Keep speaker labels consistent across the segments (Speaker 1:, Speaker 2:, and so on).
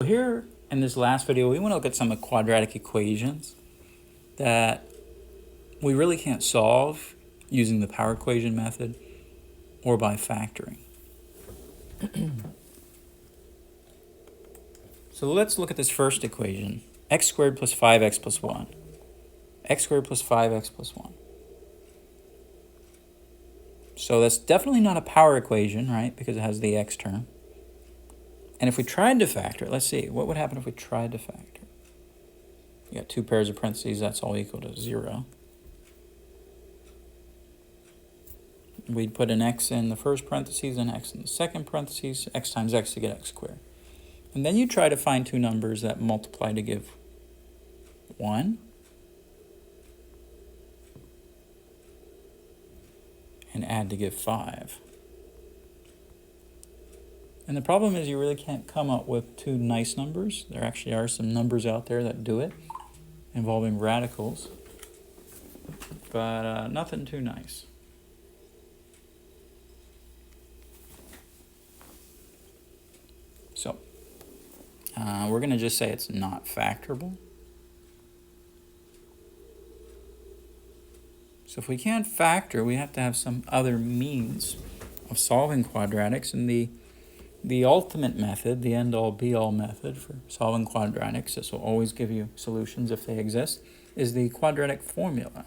Speaker 1: here in this last video, we want to look at some of quadratic equations that we really can't solve using the power equation method or by factoring. So let's look at this first equation, x squared plus 5x plus 1. X squared plus 5x plus 1. So that's definitely not a power equation, right? Because it has the x term. And if we tried to factor it, let's see, what would happen if we tried to factor? You got two pairs of parentheses, that's all equal to 0. We'd put an x in the first parentheses and x in the second parentheses, x times x to get x squared. And then you try to find two numbers that multiply to give 1. And add to give 5. And the problem is you really can't come up with two nice numbers. There actually are some numbers out there that do it, involving radicals, but nothing too nice. So, we're going to just say it's not factorable. So if we can't factor, we have to have some other means of solving quadratics, and the ultimate method, the end-all be-all method for solving quadratics, this will always give you solutions if they exist, is the quadratic formula.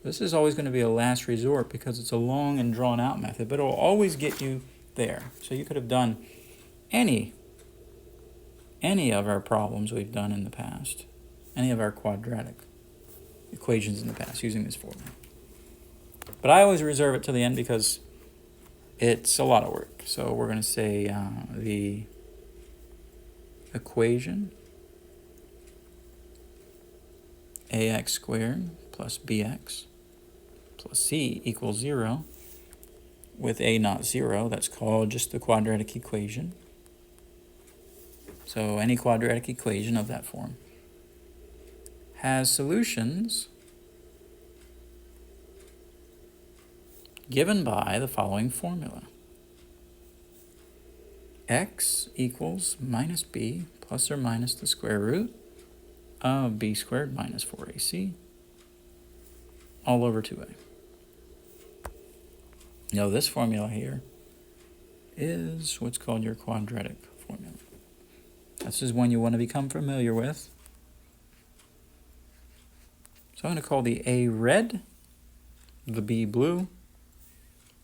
Speaker 1: This is always going to be a last resort because it's a long and drawn-out method, but it will always get you there. So you could have done any of our problems we've done in the past, any of our quadratic equations in the past using this formula. But I always reserve it to the end because it's a lot of work. So we're going to say the equation ax squared plus bx plus c equals 0 with a not 0. That's called just the quadratic equation. So any quadratic equation of that form has solutions given by the following formula. X equals minus b plus or minus the square root of b squared minus 4ac all over 2a. Now this formula here is what's called your quadratic formula. This is one you want to become familiar with. So I'm going to call the A red, the B blue,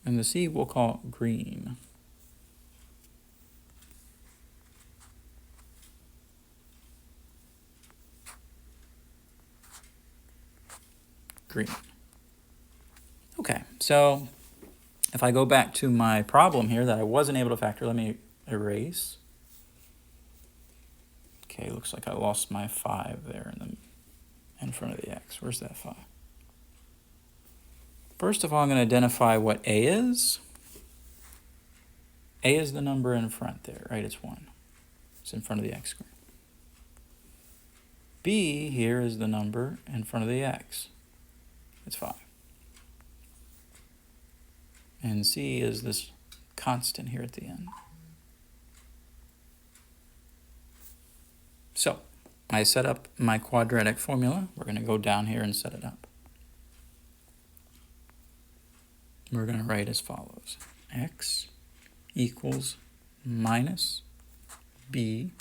Speaker 1: and the C we'll call green. Green. Okay, so if I go back to my problem here that I wasn't able to factor, let me erase. Okay, looks like I lost my 5 there in front of the x. Where's that 5? First of all, I'm going to identify what a is. A is the number in front there, right? It's 1. It's in front of the x squared. B here is the number in front of the x. It's 5. And C is this constant here at the end. So, I set up my quadratic formula. We're going to go down here and set it up. We're going to write as follows. X equals minus b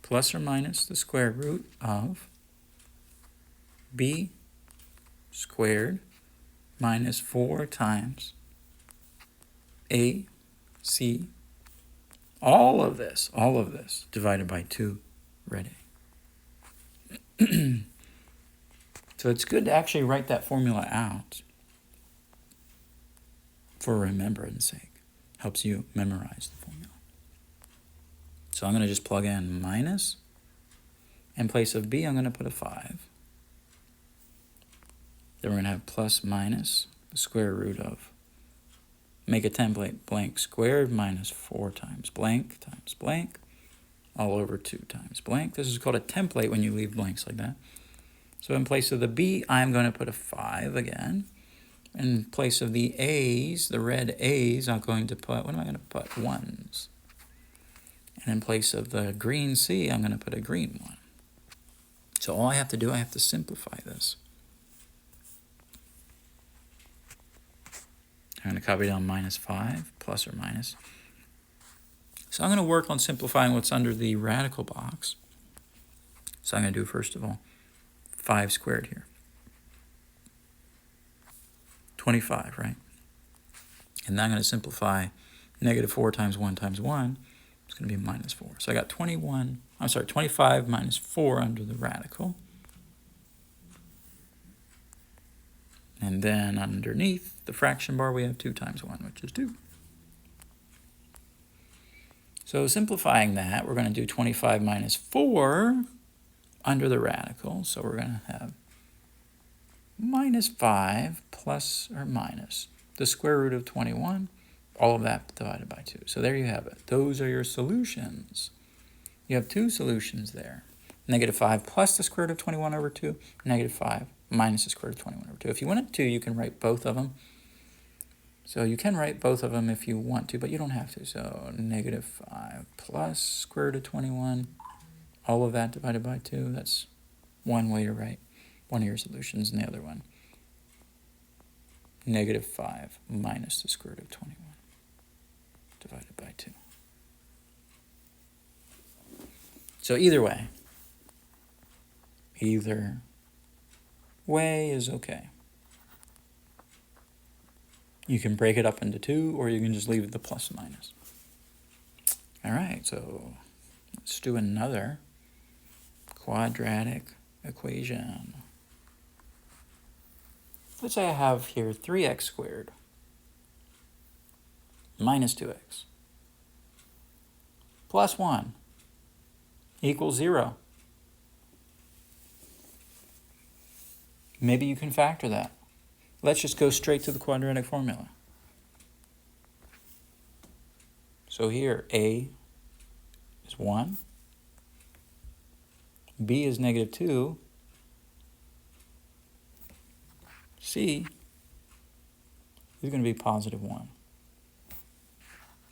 Speaker 1: plus or minus the square root of b squared minus 4 times ac, all of this divided by 2 red a. So it's good to actually write that formula out for remembrance sake. Helps you memorize the formula. So I'm going to just plug in minus. In place of b, I'm going to put a 5. Then we're going to have plus minus the square root of, make a template, blank squared minus 4 times blank, all over 2 times blank. This is called a template when you leave blanks like that. So in place of the b, I'm going to put a 5 again. In place of the a's, the red a's, I'm going to put, what am I going to put? 1s. And in place of the green C, I'm going to put a green 1. So all I have to do, I have to simplify this. I'm going to copy down -5, plus or minus. So I'm going to work on simplifying what's under the radical box. So I'm going to do, first of all, 5 squared here. 25, right? And now I'm going to simplify -4 times 1 times 1. It's going to be -4. So I got 25 minus 4 under the radical. And then underneath the fraction bar, we have 2 times 1, which is 2. So simplifying that, we're going to do 25 minus 4 under the radical. So we're going to have -5 plus or minus the square root of 21, all of that divided by 2. So there you have it. Those are your solutions. You have 2 solutions there. -5 plus the square root of 21 over 2, -5 minus the square root of 21 over 2. If you wanted to, you can write both of them. So you can write both of them if you want to, but you don't have to. So -5 plus square root of 21, all of that divided by 2. That's one way to write one of your solutions, and the other one, -5 minus the square root of 21 divided by 2. So either way is okay. You can break it up into 2, or you can just leave the plus minus. All right, so let's do another quadratic equation. Let's say I have here 3x squared minus 2x plus 1 equals 0. Maybe you can factor that. Let's just go straight to the quadratic formula. So here, A is 1, B is -2, C is going to be +1.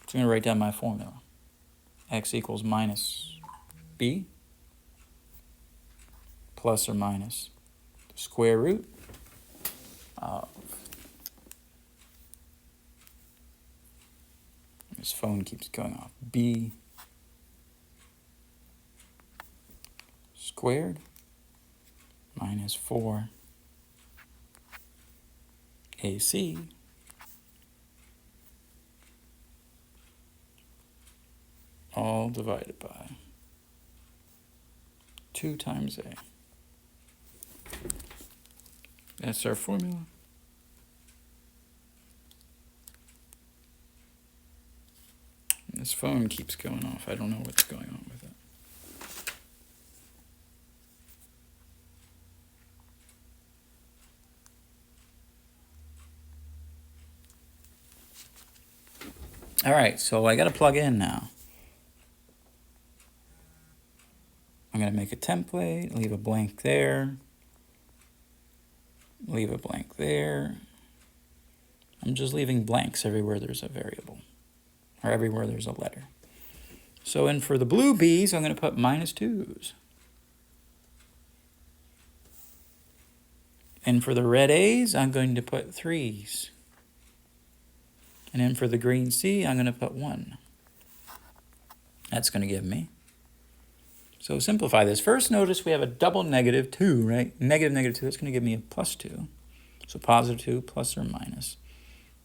Speaker 1: So I'm going to write down my formula. X equals minus B plus or minus the square root of, this phone keeps going off, B squared minus 4 AC all divided by 2 times A. That's our formula. This phone keeps going off. I don't know what's going on with it. All right, so I got to plug in now. I'm going to make a template, leave a blank there, leave a blank there. I'm just leaving blanks everywhere there's a variable, or everywhere there's a letter. So in for the blue B's, I'm going to put -2s. And for the red A's, I'm going to put 3s. And then for the green C, I'm going to put 1. That's going to give me. So simplify this. First, notice we have a double -2, right? -2, that's going to give me a +2. So +2 plus or minus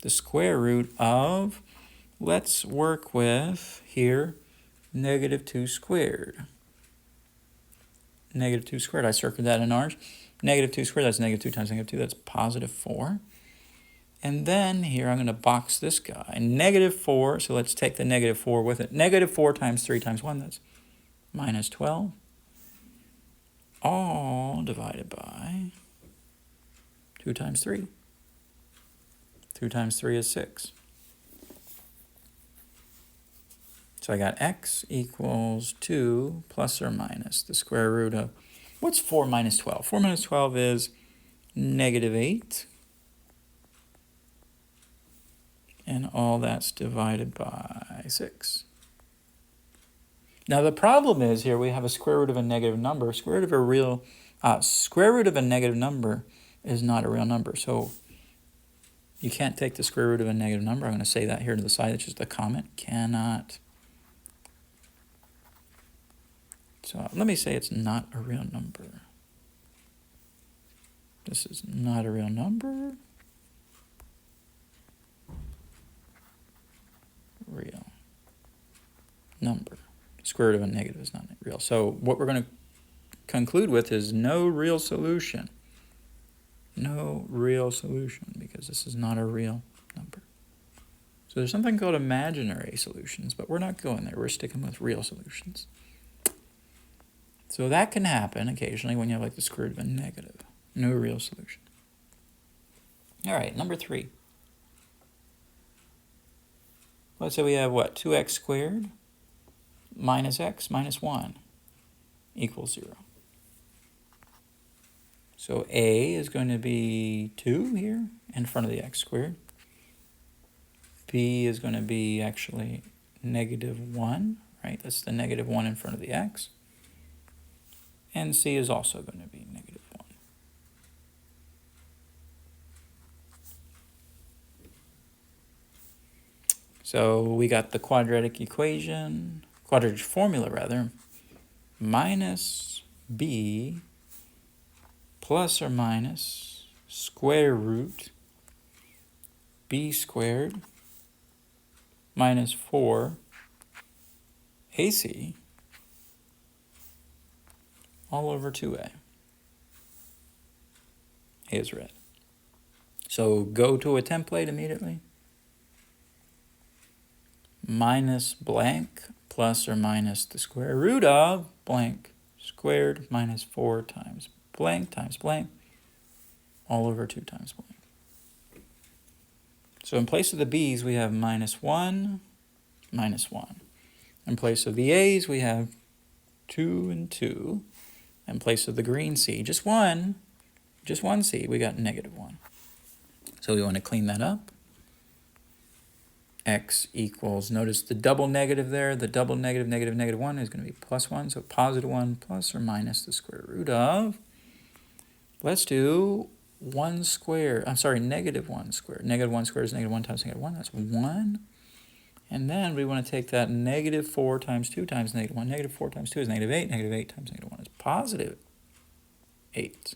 Speaker 1: the square root of, let's work with here, -2 squared. -2 squared, I circled that in orange. -2 squared, that's -2 times -2, that's +4. And then here I'm going to box this guy. -4, so let's take the -4 with it. -4 times 3 times 1, that's -12. All divided by 2 times 3. 2 times 3 is 6. So I got x equals 2 plus or minus the square root of, what's 4 minus 12? 4 minus 12 is -8. And all that's divided by 6. Now the problem is here we have a square root of a negative number. Square root of a negative number is not a real number. So you can't take the square root of a negative number. I'm going to say that here to the side. It's just a comment. Cannot. So let me say it's not a real number. This is not a real number. Real number. Square root of a negative is not real. So what we're going to conclude with is no real solution. No real solution, because this is not a real number. So there's something called imaginary solutions, but we're not going there. We're sticking with real solutions. So that can happen occasionally when you have like the square root of a negative. No real solution. All right, number 3. Let's say we have what? 2x squared minus x minus 1 equals 0. So a is going to be 2 here in front of the x squared. B is going to be actually negative 1, right? That's the negative 1 in front of the x. And C is also going to be negative 1. So we got the quadratic equation, quadratic formula rather, minus b plus or minus square root b squared minus 4 AC all over 2a. A is red. So go to a template immediately. Minus blank plus or minus the square root of blank squared minus 4 times blank all over 2 times blank. So in place of the b's, we have minus 1, minus 1. In place of the a's, we have 2 and 2. In place of the green c, just one c, we got negative 1. So we want to clean that up. X equals, notice the double negative there, the double negative, negative 1 is going to be plus 1, so positive 1 plus or minus the square root of, let's do negative 1 squared. Negative 1 squared is negative 1 times negative 1, that's 1. And then we want to take that negative 4 times 2 times negative 1. Negative 4 times 2 is negative 8. Negative 8 times negative 1 is positive 8.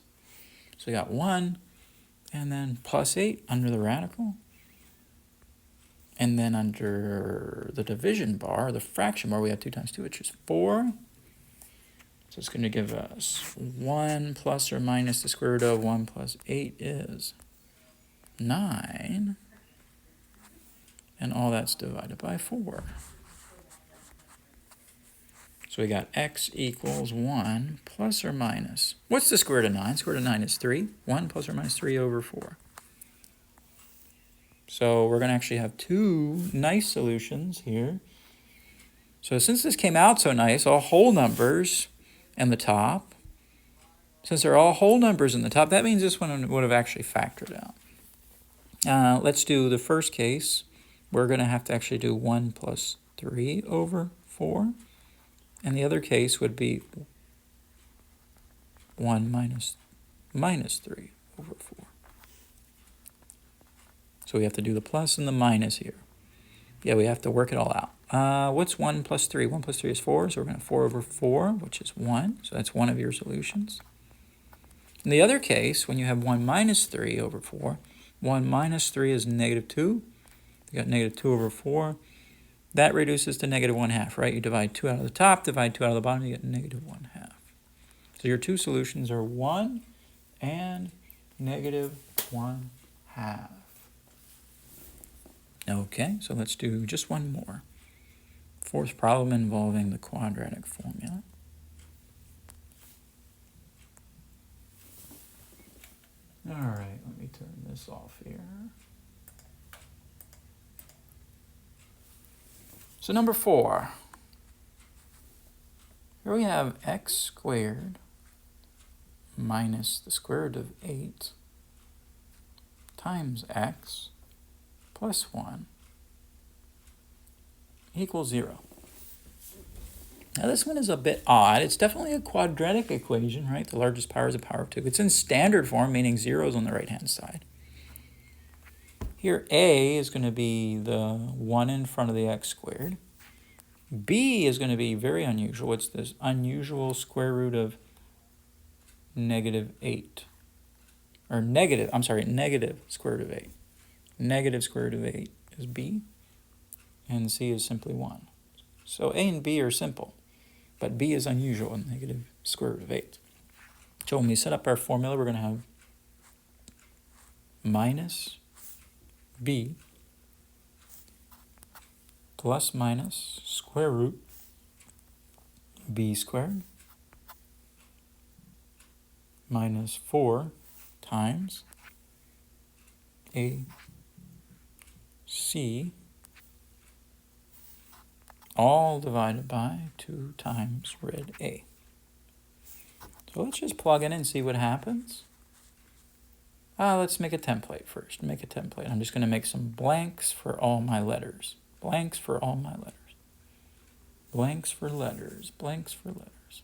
Speaker 1: So we got 1, and then plus 8 under the radical. And then under the division bar, the fraction bar, we have 2 times 2, which is 4. So it's going to give us 1 plus or minus the square root of 1 plus 8 is 9. And all that's divided by 4. So we got x equals 1 plus or minus. What's the square root of 9? Square root of 9 is 3. 1 plus or minus 3 over 4. So we're going to actually have 2 nice solutions here. So since this came out so nice, all whole numbers in the top, since they're all whole numbers in the top, that means this one would have actually factored out. Let's do the first case. We're going to have to actually do 1 plus 3 over 4. And the other case would be 1 minus 3 over 4. So we have to do the plus and the minus here. Yeah, we have to work it all out. What's 1 plus 3? 1 plus 3 is 4, so we're going to have 4 over 4, which is 1. So that's one of your solutions. In the other case, when you have 1 minus 3 over 4, 1 minus 3 is negative 2. You got negative 2 over 4. That reduces to negative 1/2, right? You divide 2 out of the top, divide 2 out of the bottom, you get negative 1/2. So your 2 solutions are 1 and negative 1/2. Okay, so let's do just one more. Fourth problem involving the quadratic formula. All right, let me turn this off here. So number 4. Here we have x squared minus the square root of 8 times x plus 1 equals 0. Now this one is a bit odd. It's definitely a quadratic equation, right? The largest power is a power of 2. It's in standard form, meaning 0 is on the right-hand side. Here a is going to be the 1 in front of the x squared. B is going to be very unusual. It's this unusual square root of -8. Or negative square root of 8. Negative square root of 8 is b, and c is simply 1. So a and b are simple, but b is unusual, negative square root of 8. So when we set up our formula, we're going to have minus b plus minus square root b squared minus 4 times a c, all divided by 2 times red a. So let's just plug in and see what happens. Let's make a template first. Make a template. I'm just going to make some blanks for all my letters. Blanks for all my letters. Blanks for letters. Blanks for letters.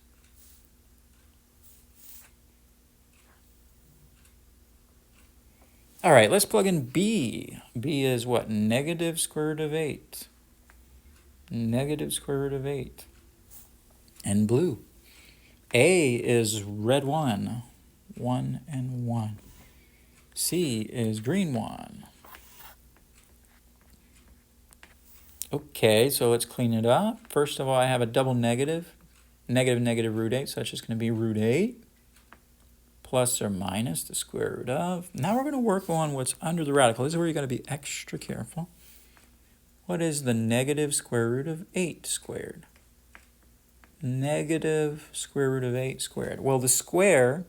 Speaker 1: All right, let's plug in b. b is what? Negative square root of 8. Negative square root of 8. And blue. A is red 1. 1 and 1. C is green 1. Okay, so let's clean it up. First of all, I have a double negative. Negative root 8, so that's just going to be root 8 plus or minus the square root of. Now we're going to work on what's under the radical. This is where you got to be extra careful. What is the negative square root of 8 squared? Negative square root of 8 squared. Well, the square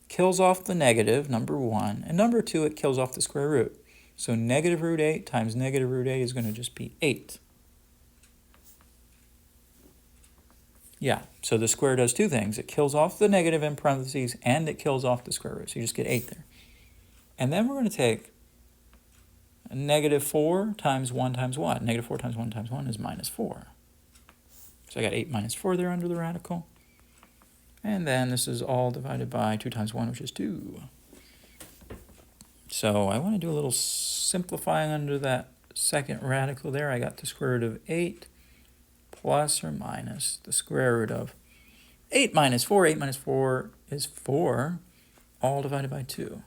Speaker 1: kills off the negative, number 1, and number 2, it kills off the square root. So negative root 8 times negative root 8 is going to just be 8. Yeah, so the square does two things. It kills off the negative in parentheses, and it kills off the square root. So you just get 8 there. And then we're going to take negative 4 times 1 times 1. Negative 4 times 1 times 1 is minus 4. So I got 8 minus 4 there under the radical. And then this is all divided by 2 times 1, which is 2. So I want to do a little simplifying under that second radical there. I got the square root of 8 plus or minus the square root of 8 minus 4. 8 minus 4 is 4, all divided by 2.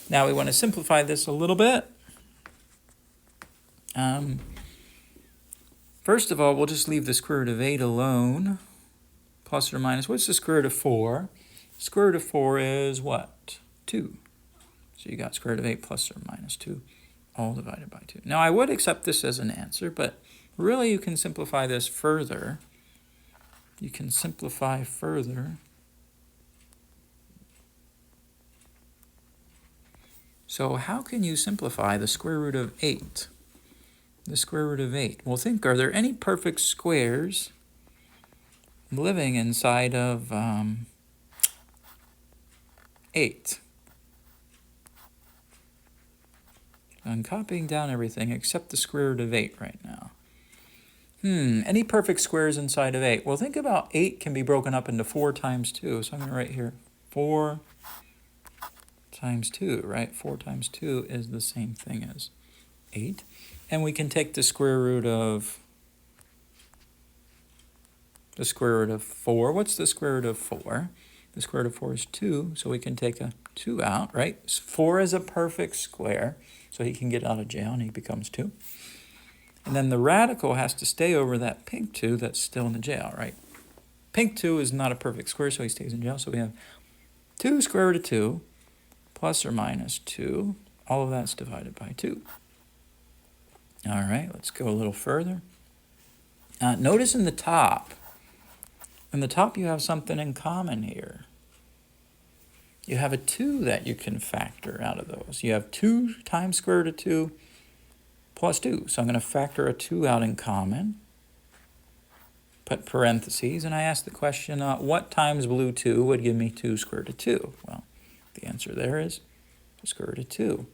Speaker 1: Now we want to simplify this a little bit. First of all, we'll just leave the square root of 8 alone. Plus or minus, what's the square root of 4? Square root of 4 is what? 2. So you got square root of 8 plus or minus 2, all divided by 2. Now I would accept this as an answer, but really you can simplify this further. You can simplify further. So how can you simplify the square root of 8? The square root of 8. Well, think, are there any perfect squares living inside of 8? I'm copying down everything except the square root of 8 right now. Any perfect squares inside of 8? Well, think about 8 can be broken up into 4 times 2. So I'm going to write here 4 times 2, right? 4 times 2 is the same thing as 8. And we can take the square root of 4. What's the square root of 4? The square root of 4 is 2, so we can take a 2 out, right? 4 is a perfect square, so he can get out of jail and he becomes 2. And then the radical has to stay over that pink 2 that's still in the jail, right? Pink 2 is not a perfect square, so he stays in jail. So we have 2 square root of 2 plus or minus 2. All of that's divided by 2. All right, let's go a little further. Notice in the top you have something in common here. You have a 2 that you can factor out of those. You have 2 times square root of 2 plus 2. So I'm going to factor a 2 out in common. Put parentheses, and I ask the question, what times blue 2 would give me 2 square root of 2? Well, the answer there is the square root of 2.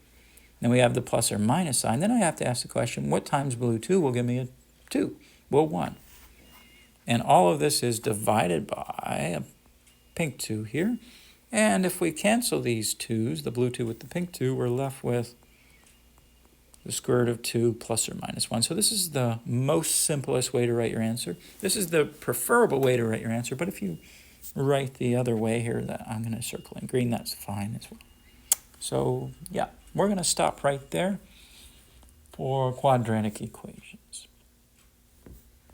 Speaker 1: Then we have the plus or minus sign. Then I have to ask the question, what times blue 2 will give me a 2? Well, 1. And all of this is divided by a pink 2 here. And if we cancel these 2's, the blue 2 with the pink 2, we're left with the square root of 2 plus or minus 1. So this is the most simplest way to write your answer. This is the preferable way to write your answer, but if you write the other way here that I'm going to circle in green, that's fine as well. So yeah, we're going to stop right there for quadratic equations.